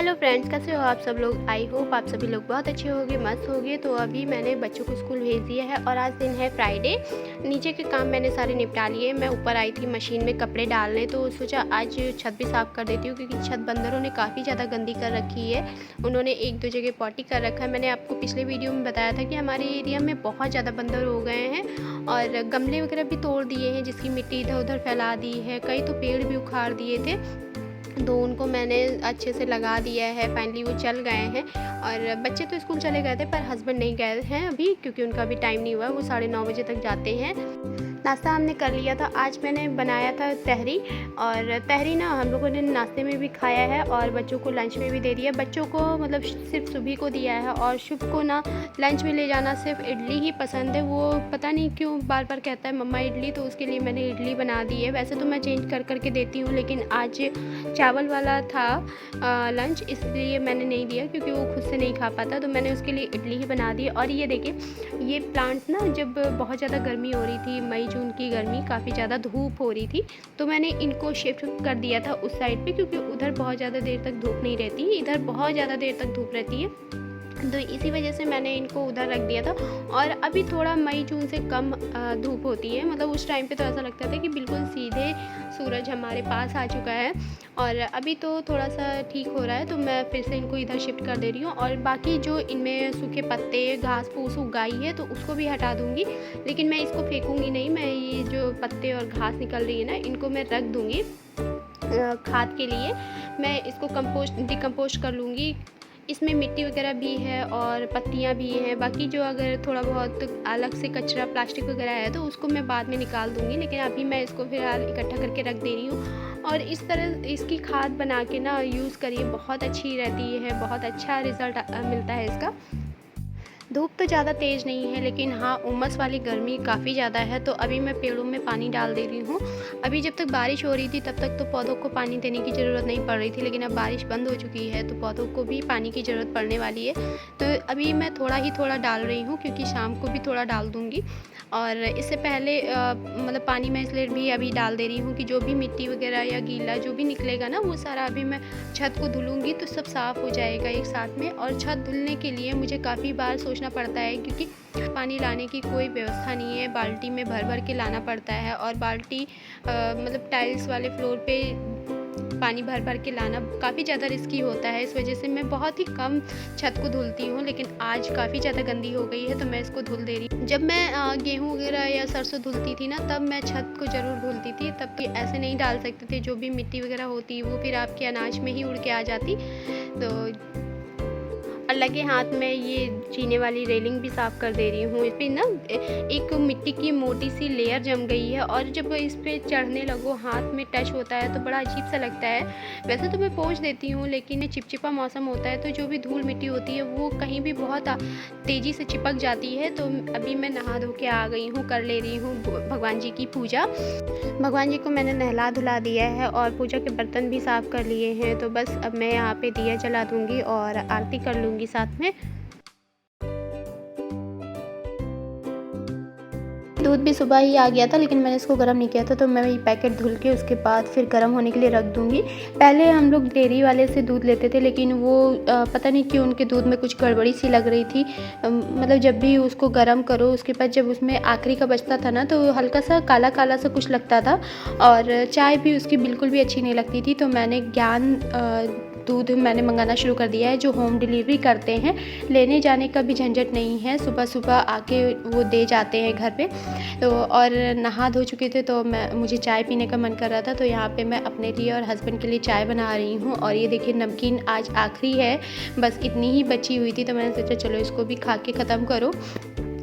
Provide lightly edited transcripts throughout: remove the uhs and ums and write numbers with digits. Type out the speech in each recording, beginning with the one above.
Hello friends, कैसे हो आप सब लोग। आई होप आप सभी लोग बहुत अच्छे होंगे, मस्त होंगे। तो अभी मैंने बच्चों को स्कूल भेज दिया है और आज दिन है फ्राइडे। नीचे के काम मैंने सारे निपटा लिए। मैं ऊपर आई थी मशीन में कपड़े डालने, तो सोचा आज छत भी साफ़ कर देती हूँ क्योंकि छत बंदरों ने काफ़ी ज़्यादा गंदी कर रखी है। उन्होंने एक दो जगह पॉटी कर रखा है। मैंने आपको पिछले वीडियो में बताया था कि हमारे एरिया में बहुत ज़्यादा बंदर हो गए हैं और गमले वगैरह भी तोड़ दिए हैं, जिसकी मिट्टी इधर उधर फैला दी है। कई तो पेड़ भी उखाड़ दिए थे, तो उनको मैंने अच्छे से लगा दिया है। फाइनली वो चल गए हैं और बच्चे तो स्कूल चले गए थे, पर हस्बैंड नहीं गए हैं अभी क्योंकि उनका अभी टाइम नहीं हुआ। वो 9:30 बजे तक जाते हैं। नाश्ता हमने कर लिया था। आज मैंने बनाया था तहरी, और तहरी ना हम लोगों ने नाश्ते में भी खाया है और बच्चों को लंच में भी दे दिया। बच्चों को मतलब सिर्फ सुबह को दिया है, और शुभ को ना लंच में ले जाना सिर्फ इडली ही पसंद है। वो पता नहीं क्यों बार बार कहता है मम्मा इडली, तो उसके लिए मैंने इडली बना दी है। वैसे तो मैं चेंज कर करके देती हूँ, लेकिन आज चावल वाला था लंच, इसलिए मैंने नहीं दिया क्योंकि वो खुद से नहीं खा पाता, तो मैंने उसके लिए इडली ही बना दी। और ये देखिए, ये प्लांट ना जब बहुत ज़्यादा गर्मी हो रही थी, मई जून की गर्मी, काफ़ी ज़्यादा धूप हो रही थी, तो मैंने इनको शिफ्ट कर दिया था उस साइड पे, क्योंकि उधर बहुत ज़्यादा देर तक धूप नहीं रहती, इधर बहुत ज़्यादा देर तक धूप रहती है। तो इसी वजह से मैंने इनको उधर रख दिया था। और अभी थोड़ा मई जून से कम धूप होती है, मतलब उस टाइम पे तो ऐसा लगता था कि बिल्कुल सीधे सूरज हमारे पास आ चुका है। और अभी तो थोड़ा सा ठीक हो रहा है, तो मैं फिर से इनको इधर शिफ्ट कर दे रही हूँ। और बाकी जो इनमें सूखे पत्ते घास फूस उगाई है, तो उसको भी हटा दूँगी, लेकिन मैं इसको फेंकूँगी नहीं। मैं ये जो पत्ते और घास निकल रही है ना, इनको मैं रख दूँगी खाद के लिए। मैं इसको डिकम्पोस्ट कर लूँगी। इसमें मिट्टी वगैरह भी है और पत्तियां भी हैं। बाकी जो अगर थोड़ा बहुत अलग से कचरा प्लास्टिक वगैरह है, तो उसको मैं बाद में निकाल दूँगी, लेकिन अभी मैं इसको फ़िलहाल इकट्ठा करके रख दे रही हूँ। और इस तरह इसकी खाद बना के ना यूज़ करिए, बहुत अच्छी रहती है, बहुत अच्छा रिज़ल्ट मिलता है इसका। धूप तो ज़्यादा तेज़ नहीं है, लेकिन हाँ उमस वाली गर्मी काफ़ी ज़्यादा है। तो अभी मैं पेड़ों में पानी डाल दे रही हूँ। अभी जब तक बारिश हो रही थी तब तक तो पौधों को पानी देने की ज़रूरत नहीं पड़ रही थी, लेकिन अब बारिश बंद हो चुकी है तो पौधों को भी पानी की ज़रूरत पड़ने वाली है। तो अभी मैं थोड़ा डाल रही हूँ, क्योंकि शाम को भी थोड़ा डाल दूँगी। और इससे पहले मतलब पानी मैं इसलिए भी अभी डाल दे रही हूँ कि जो भी मिट्टी वगैरह या गीला जो भी निकलेगा ना, वो सारा अभी मैं छत को धुलूँगी तो सब साफ़ हो जाएगा एक साथ में। और छत धुलने के लिए मुझे काफ़ी बार सोचना पड़ता है, क्योंकि पानी लाने की कोई व्यवस्था नहीं है। बाल्टी में भर भर के लाना पड़ता है, और बाल्टी मतलब टाइल्स वाले फ्लोर पे पानी भर भर के लाना काफ़ी ज़्यादा रिस्की होता है। इस वजह से मैं बहुत ही कम छत को धुलती हूँ, लेकिन आज काफ़ी ज़्यादा गंदी हो गई है तो मैं इसको धुल दे रही हूँ। जब मैं गेहूँ वगैरह या सरसों धुलती थी ना, तब मैं छत को ज़रूर धुलती थी। तब कि ऐसे नहीं डाल सकते थे, जो भी मिट्टी वगैरह होती वो फिर आपके अनाज में ही उड़ के आ जाती। तो और लगे हाथ में ये जीने वाली रेलिंग भी साफ़ कर दे रही हूँ। इस पर ना एक मिट्टी की मोटी सी लेयर जम गई है, और जब इस पे चढ़ने लगो हाथ में टच होता है तो बड़ा अजीब सा लगता है। वैसे तो मैं पोंछ देती हूँ, लेकिन चिपचिपा मौसम होता है तो जो भी धूल मिट्टी होती है वो कहीं भी बहुत तेज़ी से चिपक जाती है। तो अभी मैं नहा धो के आ गई हूँ, कर ले रही हूँ भगवान जी की पूजा। भगवान जी को मैंने नहला धुला दिया है और पूजा के बर्तन भी साफ़ कर लिए हैं। तो बस अब मैं यहाँ पे दिया जला दूँगी और आरती कर लूँगी साथ में। दूध भी सुबह ही आ गया था, लेकिन मैंने इसको गर्म नहीं किया था, तो मैं ये पैकेट धुल के उसके बाद फिर गर्म होने के लिए रख दूँगी। पहले हम लोग डेयरी वाले से दूध लेते थे, लेकिन वो पता नहीं क्यों उनके दूध में कुछ गड़बड़ी सी लग रही थी। मतलब जब भी उसको गर्म करो, उसके बाद जब उसमें आखिरी का बचता था ना, तो हल्का सा काला काला सा कुछ लगता था, और चाय भी उसकी बिल्कुल भी अच्छी नहीं लगती थी। तो मैंने ज्ञान दूध मैंने मंगाना शुरू कर दिया है, जो होम डिलीवरी करते हैं। लेने जाने का भी झंझट नहीं है, सुबह सुबह आके वो दे जाते हैं घर पे। तो और नहा धो चुके थे, तो मुझे चाय पीने का मन कर रहा था, तो यहाँ पे मैं अपने लिए और हस्बैंड के लिए चाय बना रही हूँ। और ये देखिए, नमकीन आज आखिरी है, बस इतनी ही बची हुई थी, तो मैंने सोचा चलो इसको भी खा के ख़त्म करो।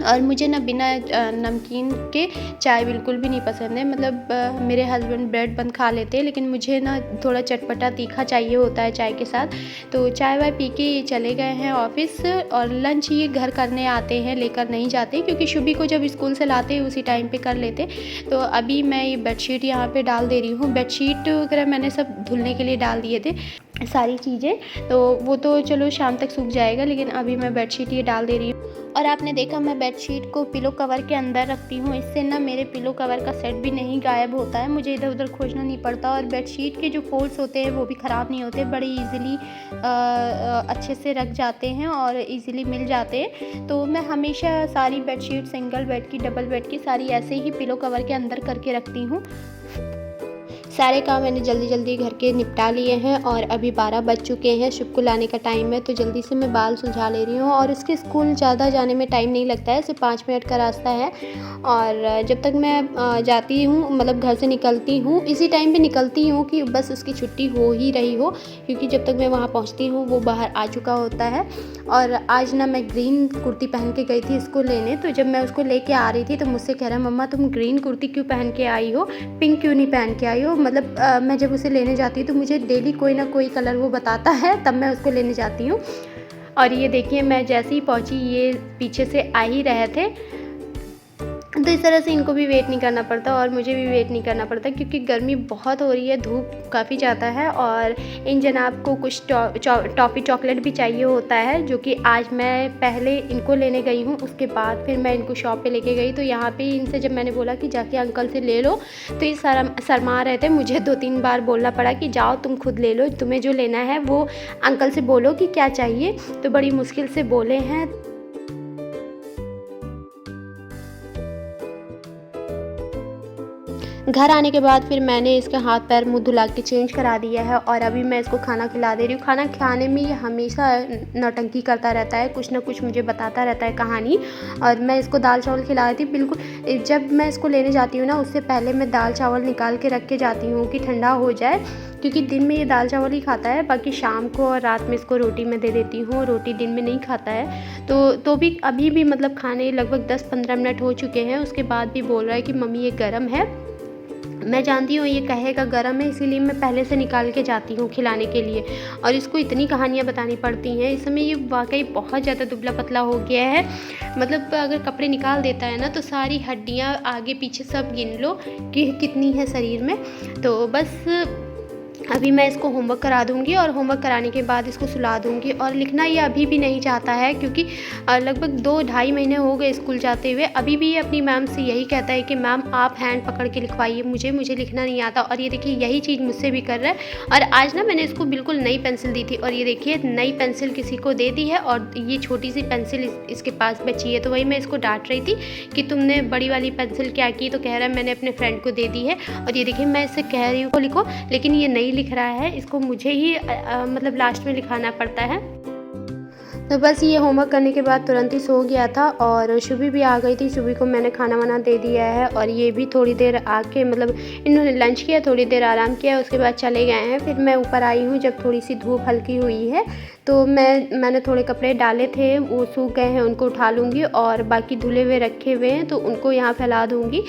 और मुझे ना बिना नमकीन के चाय बिल्कुल भी नहीं पसंद है। मतलब मेरे हस्बैंड ब्रेड बंद खा लेते हैं, लेकिन मुझे ना थोड़ा चटपटा तीखा चाहिए होता है चाय के साथ। तो चाय वाय पी के ये चले गए हैं ऑफिस, और लंच ये घर करने आते हैं, लेकर नहीं जाते, क्योंकि शुभी को जब स्कूल से लाते उसी टाइम पे कर लेते। तो अभी मैं ये बेडशीट यहाँ पे डाल दे रही हूँ। बेडशीट वगैरह मैंने सब धुलने के लिए डाल दिए थे सारी चीज़ें, तो वो तो चलो शाम तक सूख जाएगा, लेकिन अभी मैं बेडशीट ये डाल दे रही हूँ। और आपने देखा मैं बेडशीट को पिलो कवर के अंदर रखती हूँ, इससे ना मेरे पिलो कवर का सेट भी नहीं गायब होता है, मुझे इधर उधर खोजना नहीं पड़ता और बेडशीट के जो फोल्ड्स होते हैं वो भी ख़राब नहीं होते, बड़े इजीली अच्छे से रख जाते हैं और इजीली मिल जाते हैं। तो मैं हमेशा सारी बेडशीट सिंगल बेड की, डबल बेड की, सारी ऐसे ही पिलो कवर के अंदर करके रखती हूँ। सारे काम मैंने जल्दी जल्दी घर के निपटा लिए हैं और अभी 12 बज चुके हैं, शुभ को लाने का टाइम है, तो जल्दी से मैं बाल सुलझा ले रही हूँ। और उसके स्कूल ज़्यादा जाने में टाइम नहीं लगता है, सिर्फ 5 मिनट का रास्ता है। और जब तक मैं जाती हूँ, मतलब घर से निकलती हूँ, इसी टाइम पे निकलती हूँ कि बस उसकी छुट्टी हो ही रही हो, क्योंकि जब तक मैं वहाँ पहुँचती हूँ वो बाहर आ चुका होता है। और आज ना मैं ग्रीन कुर्ती पहन के गई थी इसको लेने, तो जब मैं उसको लेके आ रही थी तो मुझसे कह रहा है, मम्मा तुम ग्रीन कुर्ती क्यों पहन के आई हो, पिंक क्यों नहीं पहन के आई हो। मतलब मैं जब उसे लेने जाती हूँ तो मुझे डेली कोई ना कोई कलर वो बताता है, तब मैं उसको लेने जाती हूँ। और ये देखिए मैं जैसे ही पहुँची ये पीछे से आ ही रहे थे, तो इस तरह से इनको भी वेट नहीं करना पड़ता और मुझे भी वेट नहीं करना पड़ता, क्योंकि गर्मी बहुत हो रही है, धूप काफ़ी ज़्यादा है। और इन जनाब को कुछ टॉफ़ी चॉकलेट भी चाहिए होता है, जो कि आज मैं पहले इनको लेने गई हूँ, उसके बाद फिर मैं इनको शॉप पे लेके गई। तो यहाँ पे इनसे जब मैंने बोला कि जाके अंकल से ले लो, तो ये शर्मा रहे थे, मुझे 2-3 बार बोलना पड़ा कि जाओ तुम खुद ले लो, तुम्हें जो लेना है वो अंकल से बोलो कि क्या चाहिए। तो बड़ी मुश्किल से बोले हैं। घर आने के बाद फिर मैंने इसके हाथ पैर मुंह धुला के चेंज करा दिया है और अभी मैं इसको खाना खिला दे रही हूँ। खाना खाने में ये हमेशा नौटंकी करता रहता है, कुछ ना कुछ मुझे बताता रहता है कहानी। और मैं इसको दाल चावल खिला रही थी, बिल्कुल जब मैं इसको लेने जाती हूँ ना उससे पहले मैं दाल चावल निकाल के रख के जाती हूँ कि ठंडा हो जाए, क्योंकि दिन में ये दाल चावल ही खाता है, बाकी शाम को और रात में इसको रोटी मैं दे देती हूँ, रोटी दिन में नहीं खाता है। तो भी अभी भी मतलब खाने लगभग 10-15 मिनट हो चुके हैं, उसके बाद भी बोल रहा है कि मम्मी ये गर्म है। मैं जानती हूँ ये कहेगा गर्म है, इसीलिए मैं पहले से निकाल के जाती हूँ खिलाने के लिए। और इसको इतनी कहानियाँ बतानी पड़ती हैं, इस समय ये वाकई बहुत ज़्यादा दुबला पतला हो गया है। मतलब अगर कपड़े निकाल देता है ना तो सारी हड्डियाँ आगे पीछे सब गिन लो कि कितनी है शरीर में। तो बस अभी मैं इसको होमवर्क करा दूँगी और होमवर्क कराने के बाद इसको सुला दूँगी। और लिखना ये अभी भी नहीं चाहता है, क्योंकि लगभग 2-2.5 महीने हो गए स्कूल जाते हुए, अभी भी ये अपनी मैम से यही कहता है कि मैम आप हैंड पकड़ के लिखवाइए, मुझे लिखना नहीं आता। और ये देखिए यही चीज़ मुझसे भी कर रहा है। और आज ना मैंने इसको बिल्कुल नई पेंसिल दी थी और ये देखिए नई पेंसिल किसी को दे दी है और ये छोटी सी पेंसिल इसके पास बची है। तो वही मैं इसको डांट रही थी कि तुमने बड़ी वाली पेंसिल क्या की, तो कह रहा है मैंने अपने फ्रेंड को दे दी है। और ये देखिए मैं इससे कह रही हूँ लिखो, लेकिन ये नहीं लिख रहा है, इसको मुझे ही मतलब लास्ट में लिखाना पड़ता है। तो बस ये होमवर्क करने के बाद तुरंत ही सो गया था और शुभी भी आ गई थी। शुभी को मैंने खाना वाना दे दिया है और ये भी थोड़ी देर आके मतलब इन्होंने लंच किया, थोड़ी देर आराम किया, उसके बाद चले गए हैं। फिर मैं ऊपर आई हूँ जब थोड़ी सी धूप हल्की हुई है, तो मैंने थोड़े कपड़े डाले थे वो सूख गए हैं, उनको उठा लूँगी और बाकी धुले हुए रखे हुए हैं तो उनको यहाँ फैला दूँगी।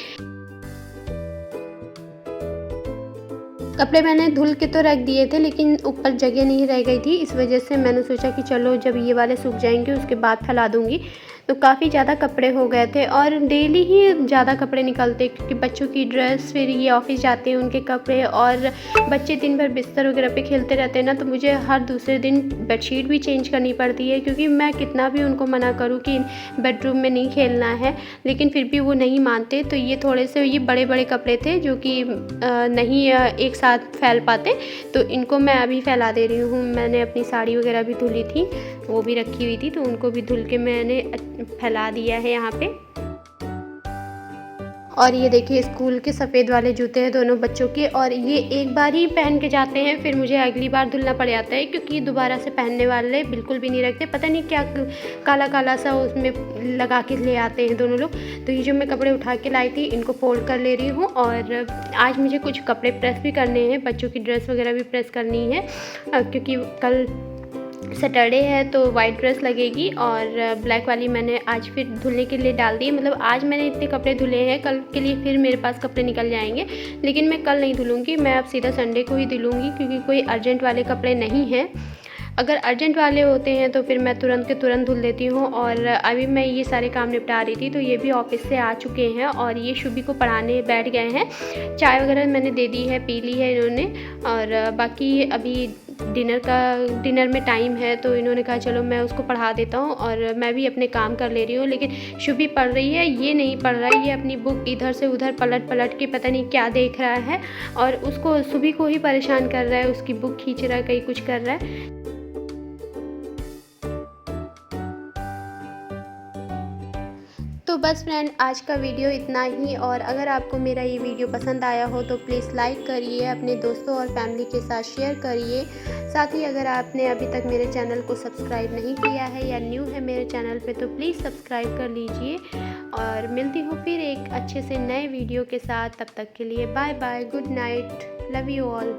कपड़े मैंने धुल के तो रख दिए थे, लेकिन ऊपर जगह नहीं रह गई थी, इस वजह से मैंने सोचा कि चलो जब ये वाले सूख जाएंगे उसके बाद फैला दूँगी। तो काफ़ी ज़्यादा कपड़े हो गए थे और डेली ही ज़्यादा कपड़े निकलते, क्योंकि बच्चों की ड्रेस, फिर ये ऑफिस जाते हैं उनके कपड़े, और बच्चे दिन भर बिस्तर वगैरह पे खेलते रहते हैं ना, तो मुझे हर दूसरे दिन बेडशीट भी चेंज करनी पड़ती है। क्योंकि मैं कितना भी उनको मना करूँ कि बेडरूम में नहीं खेलना है, लेकिन फिर भी वो नहीं मानते। तो ये थोड़े से ये बड़े बड़े कपड़े थे जो कि नहीं एक साथ फैल पाते, तो इनको मैं अभी फैला दे रही हूँ। मैंने अपनी साड़ी वगैरह भी धुली थी, वो भी रखी हुई थी, तो उनको भी धुल के मैंने फैला दिया है यहाँ पे। और ये देखिए स्कूल के सफ़ेद वाले जूते हैं दोनों बच्चों के, और ये एक बार ही पहन के जाते हैं, फिर मुझे अगली बार धुलना पड़ जाता है, क्योंकि दोबारा से पहनने वाले बिल्कुल भी नहीं रखते। पता नहीं क्या काला काला सा उसमें लगा के ले आते हैं दोनों लोग। तो ये जो मैं कपड़े उठा के लाई थी इनको फोल्ड कर ले रही हूँ। और आज मुझे कुछ कपड़े प्रेस भी करने हैं, बच्चों की ड्रेस वगैरह भी प्रेस करनी है, क्योंकि कल सैटरडे है तो वाइट ड्रेस लगेगी। और ब्लैक वाली मैंने आज फिर धुलने के लिए डाल दी। मतलब आज मैंने इतने कपड़े धुले हैं, कल के लिए फिर मेरे पास कपड़े निकल जाएंगे, लेकिन मैं कल नहीं धुलूँगी, मैं अब सीधा संडे को ही धुलूँगी, क्योंकि कोई अर्जेंट वाले कपड़े नहीं हैं। अगर अर्जेंट वाले होते हैं तो फिर मैं तुरंत के तुरंत धुल देती हूँ। और अभी मैं ये सारे काम निपटा रही थी, तो ये भी ऑफिस से आ चुके हैं और ये शुभी को पढ़ाने बैठ गए हैं। चाय वगैरह मैंने दे दी है, पी ली है इन्होंने, और बाकी अभी डिनर में टाइम है, तो इन्होंने कहा चलो मैं उसको पढ़ा देता हूँ और मैं भी अपने काम कर ले रही हूँ। लेकिन शुभी पढ़ रही है, ये नहीं पढ़ रहा है, ये अपनी बुक इधर से उधर पलट पलट के पता नहीं क्या देख रहा है और उसको शुभी को ही परेशान कर रहा है, उसकी बुक खींच रहा है, कहीं कुछ कर रहा है। तो बस फ्रेंड, आज का वीडियो इतना ही, और अगर आपको मेरा ये वीडियो पसंद आया हो तो प्लीज़ लाइक करिए, अपने दोस्तों और फैमिली के साथ शेयर करिए। साथ ही अगर आपने अभी तक मेरे चैनल को सब्सक्राइब नहीं किया है या न्यू है मेरे चैनल पे तो प्लीज़ सब्सक्राइब कर लीजिए। और मिलती हूँ फिर एक अच्छे से नए वीडियो के साथ, तब तक के लिए bye bye, good night, love you all.